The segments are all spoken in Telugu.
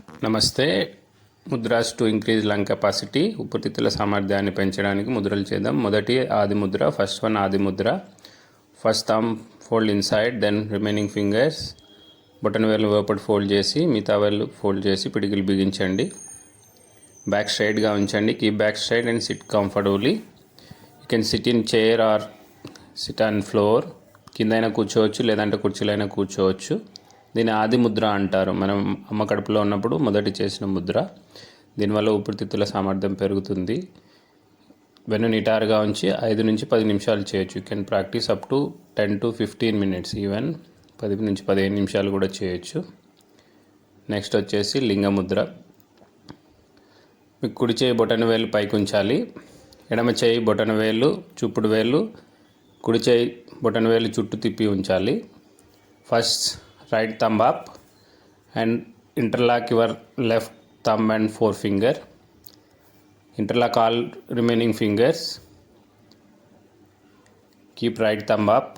నమస్తే. Mudras to increase lung capacity. ఉపరితిత్తుల సామర్థ్యాన్ని పెంచడానికి ముద్రలు చేద్దాం. మొదటి ఆది ముద్ర, ఫస్ట్ వన్ ఆది ముద్ర. First thumb fold inside, then remaining fingers బొటన వేలు లోపటి ఫోల్డ్ చేసి మిగతా వేలు ఫోల్డ్ చేసి పిడికిలు బిగించండి. బ్యాక్ స్ట్రైట్గా ఉంచండి. Keep back straight and sit comfortably. You can sit in chair or sit on floor. కిందైనా కూర్చోవచ్చు, లేదంటే కుర్చీలో అయినా కూర్చోవచ్చు. దీన్ని ఆది ముద్ర అంటారు. మనం అమ్మ కడుపులో ఉన్నప్పుడు మొదటి చేసిన ముద్ర. దీనివల్ల ఊపిరితిత్తుల సామర్థ్యం పెరుగుతుంది. వెన్ను నిటారుగా ఉంచి 5 నుంచి 10 నిమిషాలు చేయొచ్చు. You can practice up to 10 to 15 minutes, even 10 నుంచి 15 నిమిషాలు కూడా చేయొచ్చు. నెక్స్ట్ వచ్చేసి లింగముద్ర. మీ కుడి చేయి బొటన వేలు పైకి ఉంచాలి. ఎడమ చేయి బొటన వేలు, చూపుడు వేలు కుడి చేయి బొటన వేలు చుట్టూ తిప్పి ఉంచాలి. First right thumb up and interlock your left thumb and forefinger. Interlock all remaining fingers. Keep right thumb up.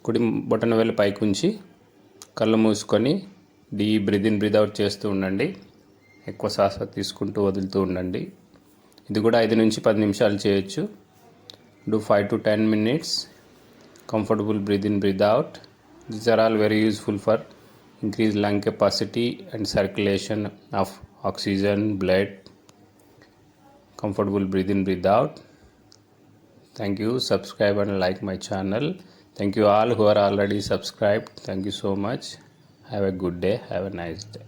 కుడి బొటన వేలు పైకి ఉంచి కళ్ళు మూసుకొని deep breath in breath out చేస్తూ ఉండండి. ఎక్కువ శ్వాస తీసుకుంటూ వదులుతూ ఉండండి. ఇది కూడా 5 నుంచి 10 నిమిషాలు చేయొచ్చు. Do 5 to 10 minutes. Comfortable breathe in breathe out. These are all very useful for increased lung capacity and circulation of oxygen, blood. Comfortable breathe in, breathe out. Thank you. Subscribe and like my channel. Thank you all who are already subscribed. Thank you so much. Have a good day. Have a nice day.